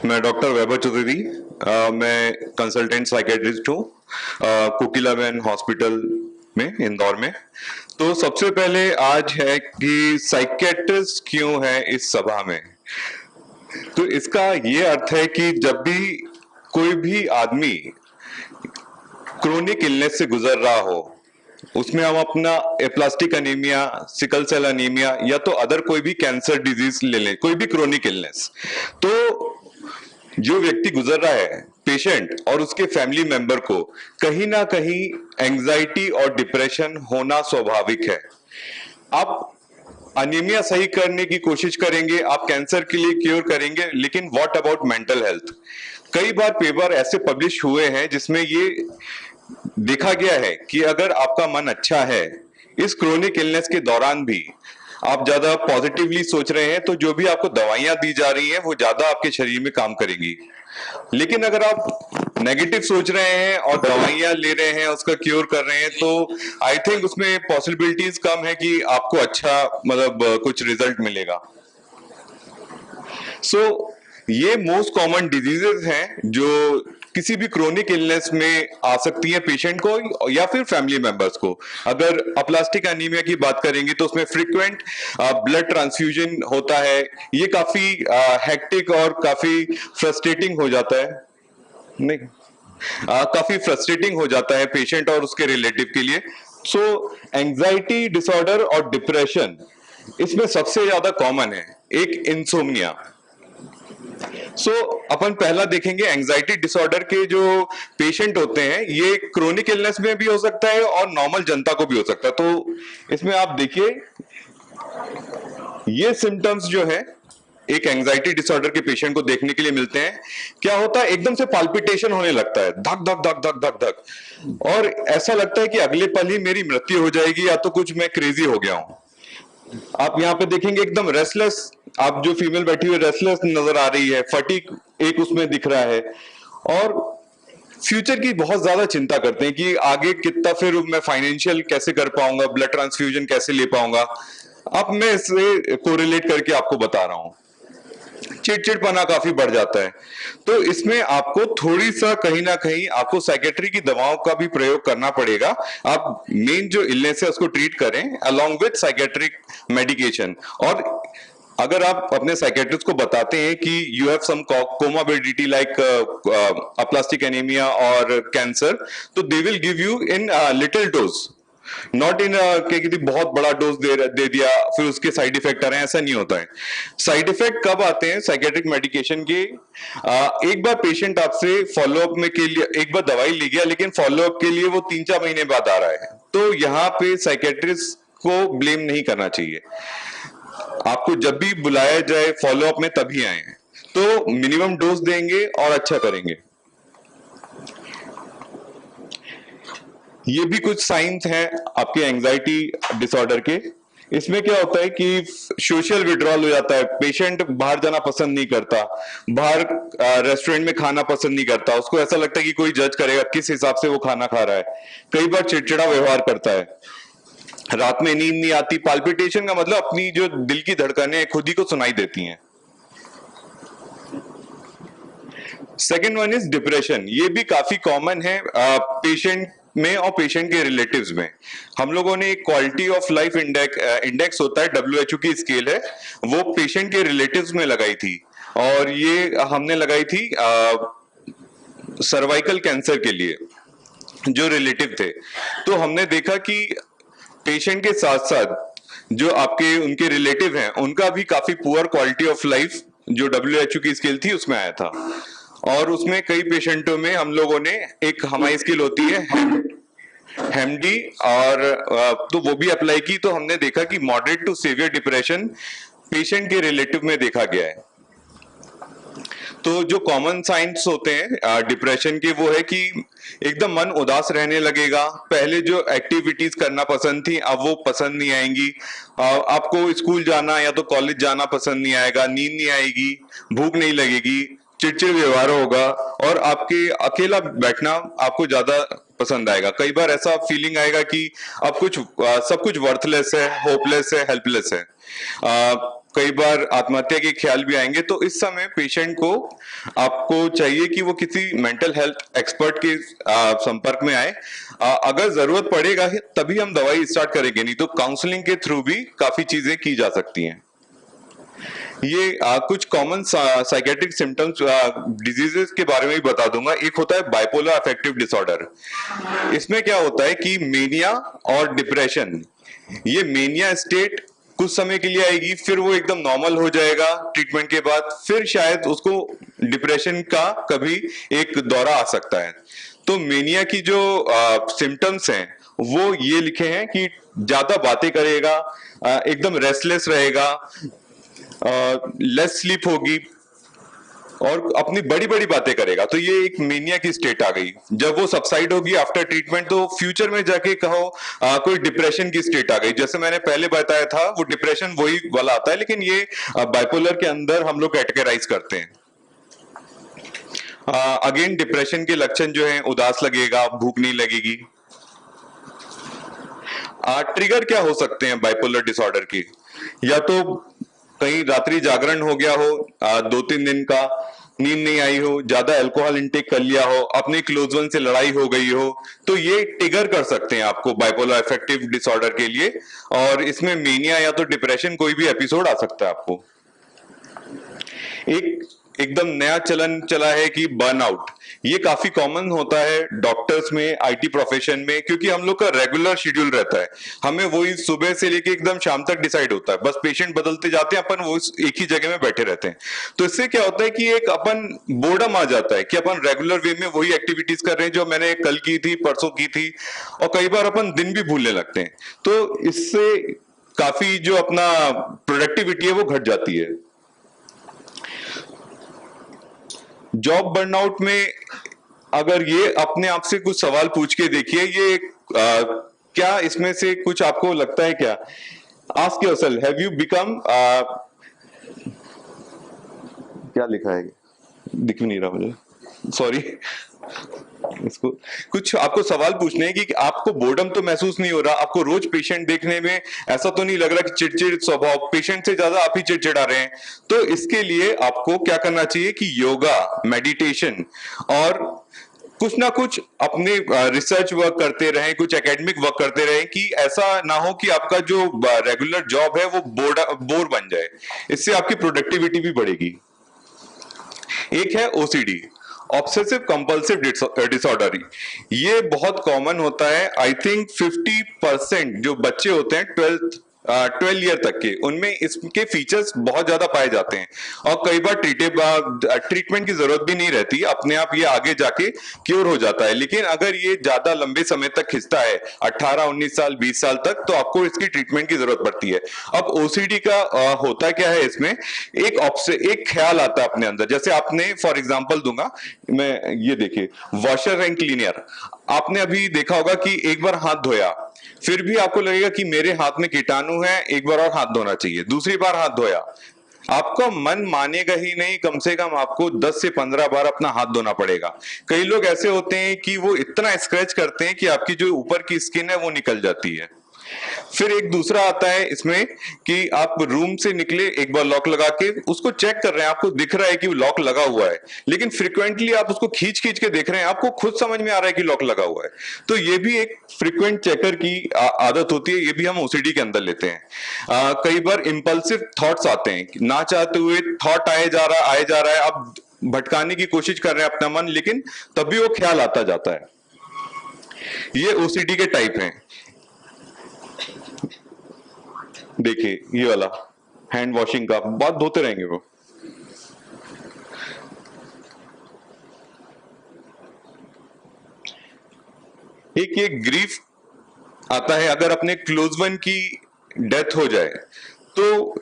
मैं डॉक्टर वैभव चौधरी, मैं consultant psychiatrist हूँ कोकिलाबेन हॉस्पिटल में, इंदौर में। तो सबसे पहले आज है कि साइकेट्रिस्ट क्यों है इस सभा में। तो इसका ये अर्थ है कि जब भी कोई भी आदमी क्रोनिक इलनेस से गुजर रहा हो, उसमें हम अपना aplastic anaemia, sickle cell anaemia या तो अदर कोई भी कैंसर डिजीज ले लें, कोई भी क्रोनिक इलनेस, तो जो व्यक्ति गुजर रहा है, पेशेंट और उसके फैमिली मेंबर को कहीं ना कहीं एंजाइटी और डिप्रेशन होना स्वाभाविक है। आप अनीमिया सही करने की कोशिश करेंगे, आप कैंसर के लिए क्योर करेंगे, लेकिन व्हाट अबाउट मेंटल हेल्थ। कई बार पेपर ऐसे पब्लिश हुए हैं जिसमें ये देखा गया है कि अगर आपका मन अच्छा है, इस क्रोनिक इलनेस के दौरान भी आप ज्यादा पॉजिटिवली सोच रहे हैं, तो जो भी आपको दवाइयां दी जा रही हैं वो ज्यादा आपके शरीर में काम करेंगी। लेकिन अगर आप नेगेटिव सोच रहे हैं और दवाइयां ले रहे हैं, उसका क्योर कर रहे हैं, तो आई थिंक उसमें पॉसिबिलिटीज कम है कि आपको अच्छा मतलब कुछ रिजल्ट मिलेगा। ये मोस्ट कॉमन डिजीजेस हैं जो किसी भी क्रोनिक इलनेस में आ सकती है पेशेंट को या फिर फैमिली मेंबर्स को। अगर अप्लास्टिक अनीमिया की बात करेंगे तो उसमें फ्रीक्वेंट ब्लड ट्रांसफ्यूजन होता है। ये काफी हेक्टिक और काफी फ्रस्ट्रेटिंग हो जाता है, नहीं काफी फ्रस्ट्रेटिंग हो जाता है पेशेंट और उसके रिलेटिव के लिए। एंजाइटी डिसऑर्डर और डिप्रेशन इसमें सबसे ज्यादा कॉमन है। एक इंसोम्निया। अपन पहला देखेंगे एंजाइटी डिसऑर्डर के जो पेशेंट होते हैं, ये क्रोनिक इलनेस में भी हो सकता है और नॉर्मल जनता को भी हो सकता है। तो इसमें आप देखिए, ये सिम्टम्स जो है एक एंजाइटी डिसऑर्डर के पेशेंट को देखने के लिए मिलते हैं। क्या होता है, एकदम से पाल्पिटेशन होने लगता है, धक धक धक धक धक धक, और ऐसा लगता है कि अगले पल ही मेरी मृत्यु हो जाएगी या तो कुछ मैं क्रेजी हो गया हूं। आप यहाँ पे देखेंगे एकदम रेस्टलेस, आप जो फीमेल बैठी हुई रेस्टलेस नजर आ रही है, फटीग एक उसमें दिख रहा है, और फ्यूचर की बहुत ज्यादा चिंता करते हैं कि आगे कितना फिर मैं फाइनेंशियल कैसे कर पाऊंगा, ब्लड ट्रांसफ्यूजन कैसे ले पाऊंगा। अब मैं इससे कोरिलेट करके आपको बता रहा हूं, चिड़चिड़पना काफी बढ़ जाता है। तो इसमें आपको थोड़ी सा कहीं ना कहीं आपको साइकेट्री की दवाओं का भी प्रयोग करना पड़ेगा। आप मेन जो इलनेस है उसको ट्रीट करें अलोंग विद साइकेट्रिक मेडिकेशन। और अगर आप अपने साइकेट्रिस्ट को बताते हैं कि you have some comorbidity like aplastic anaemia और कैंसर, तो they will give you in little dose, not in कि बहुत बड़ा डोज दे दिया फिर उसके साइड इफेक्ट आ रहे हैं। ऐसा नहीं होता है। साइड इफेक्ट कब आते हैं साइकेट्रिक मेडिकेशन के, एक बार पेशेंट आपसे फॉलोअप में के लिए एक बार दवाई ले गया, लेकिन फॉलोअप के लिए वो 3-4 महीने बाद आ रहा है, तो यहाँ पे साइकेट्रिस्ट को ब्लेम नहीं करना चाहिए। आपको जब भी बुलाया जाए फॉलोअप में तभी आए, तो मिनिमम डोज देंगे और अच्छा करेंगे। ये भी कुछ साइंस हैं आपके एंजाइटी डिसऑर्डर के। इसमें क्या होता है कि सोशल विड्रॉल हो जाता है, पेशेंट बाहर जाना पसंद नहीं करता, बाहर रेस्टोरेंट में खाना पसंद नहीं करता, उसको ऐसा लगता है कि कोई जज करेगा किस हिसाब से वो खाना खा रहा है। कई बार चिड़चिड़ा व्यवहार करता है, रात में नींद नहीं आती। पाल्पिटेशन का मतलब अपनी जो दिल की धड़कनें खुद ही को सुनाई देती हैं। Second one is depression. ये भी काफी कॉमन है पेशेंट में और पेशेंट के रिलेटिव्स में। हम लोगों ने एक क्वालिटी ऑफ लाइफ इंडेक्स होता है, WHO की स्केल है, वो पेशेंट के रिलेटिव्स में लगाई थी, और ये हमने लगाई थी सर्वाइकल कैंसर के लिए जो रिलेटिव थे। तो हमने देखा कि पेशेंट के साथ साथ जो आपके उनके रिलेटिव हैं, उनका भी काफी पुअर क्वालिटी ऑफ लाइफ जो WHO की स्केल थी उसमें आया था। और उसमें कई पेशेंटों में हम लोगों ने एक हमारी स्केल होती है हेमडी, और तो वो भी अप्लाई की, तो हमने देखा कि moderate to severe depression patient के रिलेटिव में देखा गया है। तो जो कॉमन साइंस होते हैं डिप्रेशन के, वो है कि एकदम मन उदास रहने लगेगा, पहले जो एक्टिविटीज करना पसंद थी अब वो पसंद नहीं आएंगी, आपको स्कूल जाना या तो कॉलेज जाना पसंद नहीं आएगा, नींद नहीं आएगी, भूख नहीं लगेगी, चिड़चिड़ व्यवहार होगा, और आपके अकेला बैठना आपको ज्यादा पसंद आएगा। कई बार ऐसा फीलिंग आएगा कि अब सब कुछ वर्थलेस है, होपलेस है, हेल्पलेस है। कई बार आत्महत्या के ख्याल भी आएंगे। तो इस समय पेशेंट को आपको चाहिए कि वो किसी मेंटल हेल्थ एक्सपर्ट के संपर्क में आए। अगर जरूरत पड़ेगा तभी हम दवाई स्टार्ट करेंगे, नहीं तो काउंसलिंग के थ्रू भी काफी चीजें की जा सकती हैं। ये कुछ कॉमन साइकेट्रिक सिम्टम्स डिजीजेस के बारे में भी बता दूंगा। एक होता है बाइपोलर अफेक्टिव डिसऑर्डर। इसमें क्या होता है कि मेनिया और डिप्रेशन, ये मेनिया स्टेट कुछ समय के लिए आएगी, फिर वो एकदम नॉर्मल हो जाएगा ट्रीटमेंट के बाद, फिर शायद उसको डिप्रेशन का कभी एक दौरा आ सकता है। तो मेनिया की जो सिम्टम्स हैं वो ये लिखे हैं कि ज्यादा बातें करेगा, एकदम रेस्टलेस रहेगा, लेस स्लीप होगी और अपनी बड़ी बड़ी बातें करेगा। तो ये एक मेनिया की स्टेट आ गई। जब वो सबसाइड होगी आफ्टर ट्रीटमेंट, तो फ्यूचर में जाके कहो कोई डिप्रेशन की स्टेट आ गई। जैसे मैंने पहले बताया था, वो डिप्रेशन वही वाला आता है, लेकिन ये बाइपोलर के अंदर हम लोग कैटेगराइज करते हैं। अगेन डिप्रेशन के लक्षण जो है, उदास लगेगा, भूख नहीं लगेगी। ट्रिगर क्या हो सकते हैं बाइपोलर डिसऑर्डर की? या तो कहीं रात्रि जागरण हो गया हो, 2-3 दिन का नींद नहीं आई हो, ज्यादा अल्कोहल इंटेक कर लिया हो, अपने क्लोज वन से लड़ाई हो गई हो, तो ये ट्रिगर कर सकते हैं आपको बाइपोलर अफेक्टिव डिसऑर्डर के लिए। और इसमें मेनिया या तो डिप्रेशन कोई भी एपिसोड आ सकता है आपको। एक एकदम नया चलन चला है कि बर्नआउट। ये काफी कॉमन होता है डॉक्टर्स में, आईटी प्रोफेशन में, क्योंकि हम लोग का रेगुलर शेड्यूल रहता है। हमें वही सुबह से लेके एकदम शाम तक डिसाइड होता है, बस पेशेंट बदलते जाते हैं, अपन वो एक ही जगह में बैठे रहते हैं। तो इससे क्या होता है कि एक अपन बोर्डम आ जाता है कि अपन रेगुलर वे में वही एक्टिविटीज कर रहे हैं जो मैंने कल की थी, परसों की थी, और कई बार अपन दिन भी भूलने लगते हैं। तो इससे काफी जो अपना प्रोडक्टिविटी है वो घट जाती है। जॉब बर्नआउट में अगर ये अपने आप से कुछ सवाल पूछ के देखिए, ये क्या इसमें से कुछ आपको लगता है क्या? Ask yourself, have you become, क्या लिखा है, दिख नहीं रहा मुझे, सॉरी। इसको कुछ आपको सवाल पूछने हैं कि आपको बोर्डम तो महसूस नहीं हो रहा, आपको रोज पेशेंट देखने में ऐसा तो नहीं लग रहा कि चिड़चिड़ स्वभाव, पेशेंट से ज्यादा आप ही चिड़चिड़ा रहे हैं। तो इसके लिए आपको क्या करना चाहिए कि योगा, मेडिटेशन और कुछ ना कुछ अपने रिसर्च वर्क करते रहें, कुछ एकेडमिक वर्क करते रहें, कि ऐसा ना हो कि आपका जो रेगुलर जॉब है वो बोर बन जाए। इससे आपकी प्रोडक्टिविटी भी बढ़ेगी। एक है ओसीडी, ऑब्सेसिव कंपल्सिव डिसऑर्डर। ये बहुत कॉमन होता है। आई थिंक 50% जो बच्चे होते हैं 12 ईयर तक के, उनमें इसके फीचर्स बहुत ज्यादा पाए जाते हैं और कई बार ट्रीटमेंट की जरूरत भी नहीं रहती, अपने आप ये आगे जाके क्योर हो जाता है। लेकिन अगर ये ज्यादा लंबे समय तक खिंचता है, 18, 19 साल, 20 साल तक, तो आपको इसकी ट्रीटमेंट की जरूरत पड़ती है। अब ओसीडी का होता क्या है, इसमें एक ख्याल आता है अपने अंदर। जैसे आपने, फॉर एग्जाम्पल दूंगा मैं, ये देखिए वॉशर एंड क्लीनर, आपने अभी देखा होगा कि एक बार हाथ धोया, फिर भी आपको लगेगा कि मेरे हाथ में कीटाणु है, एक बार और हाथ धोना चाहिए। दूसरी बार हाथ धोया, आपका मन मानेगा ही नहीं, कम से कम आपको 10 से 15 बार अपना हाथ धोना पड़ेगा। कई लोग ऐसे होते हैं कि वो इतना स्क्रैच करते हैं कि आपकी जो ऊपर की स्किन है वो निकल जाती है। फिर एक दूसरा आता है इसमें कि आप रूम से निकले, एक बार लॉक लगा के उसको चेक कर रहे हैं, आपको दिख रहा है कि लॉक लगा हुआ है, लेकिन फ्रिक्वेंटली आप उसको खींच खींच के देख रहे हैं, आपको खुद समझ में आ रहा है कि लॉक लगा हुआ है। तो ये भी एक फ्रिक्वेंट चेकर की आदत होती है, ये भी हम ओसीडी के अंदर लेते हैं। कई बार इंपल्सिव थॉट्स आते हैं, ना चाहते हुए थॉट आए जा रहा है, आप भटकाने की कोशिश कर रहे हैं अपना मन, लेकिन तभी वो ख्याल आता जाता है। ये ओसीडी के टाइप हैं। देखिए ये वाला हैंड वॉशिंग का, बहुत धोते रहेंगे वो। एक ये ग्रीफ आता है, अगर अपने क्लोज वन की डेथ हो जाए तो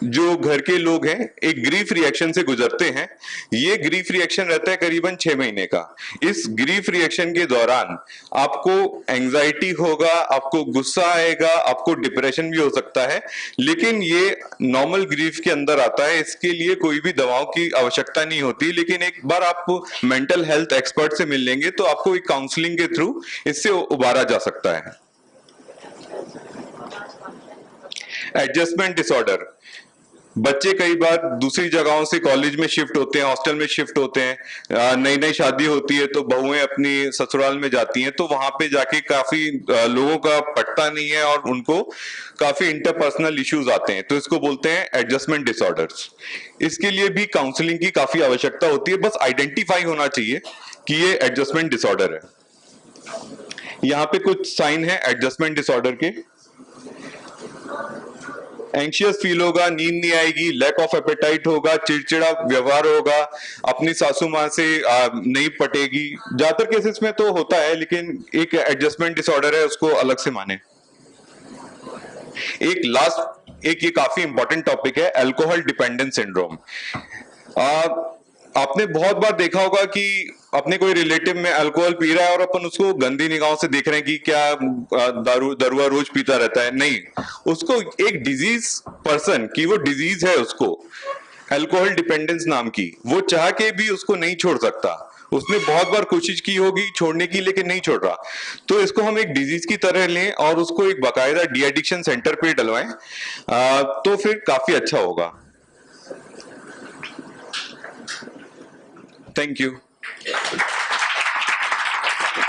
जो घर के लोग हैं एक ग्रीफ रिएक्शन से गुजरते हैं। ये ग्रीफ रिएक्शन रहता है करीबन 6 महीने का। इस ग्रीफ रिएक्शन के दौरान आपको एंजाइटी होगा, आपको गुस्सा आएगा, आपको डिप्रेशन भी हो सकता है, लेकिन ये नॉर्मल ग्रीफ के अंदर आता है। इसके लिए कोई भी दवाओं की आवश्यकता नहीं होती, लेकिन एक बार आप मेंटल हेल्थ एक्सपर्ट से मिल लेंगे तो आपको एक काउंसलिंग के थ्रू इससे उबारा जा सकता है। एडजस्टमेंट डिसऑर्डर, बच्चे कई बार दूसरी जगहों से कॉलेज में शिफ्ट होते हैं, हॉस्टल में शिफ्ट होते हैं, नई नई शादी होती है तो बहुएं अपनी ससुराल में जाती हैं, तो वहां पे जाके काफी लोगों का पटता नहीं है और उनको काफी इंटरपर्सनल इश्यूज आते हैं, तो इसको बोलते हैं एडजस्टमेंट डिसऑर्डर्स। इसके लिए भी काउंसलिंग की काफी आवश्यकता होती है, बस आइडेंटिफाई होना चाहिए कि ये एडजस्टमेंट डिसऑर्डर है। यहाँ पे कुछ साइन है एडजस्टमेंट डिसऑर्डर के। एंशियस फील होगा, नींद नहीं आएगी, लैक ऑफ एपेटाइट होगा, चिड़चिड़ा व्यवहार होगा, अपनी सासू माँ से नहीं पटेगी। ज्यादातर केसेस में तो होता है, लेकिन एक एडजस्टमेंट डिसऑर्डर है, उसको अलग से माने। एक ये काफी इंपॉर्टेंट टॉपिक है, अल्कोहल डिपेंडेंस सिंड्रोम। आपने बहुत बार देखा होगा कि अपने कोई रिलेटिव में अल्कोहल पी रहा है और अपन उसको गंदी निगाहों से देख रहे हैं कि क्या दारुआ रोज पीता रहता है। नहीं, उसको एक डिजीज पर्सन की वो डिजीज है, उसको अल्कोहल डिपेंडेंस नाम की, वो चाह के भी उसको नहीं छोड़ सकता। उसने बहुत बार कोशिश की होगी छोड़ने की, लेकिन नहीं छोड़ रहा। तो इसको हम एक डिजीज की तरह लें और उसको एक बाकायदा डी एडिक्शन सेंटर पे डलवाएं, तो फिर काफी अच्छा होगा। Thank you.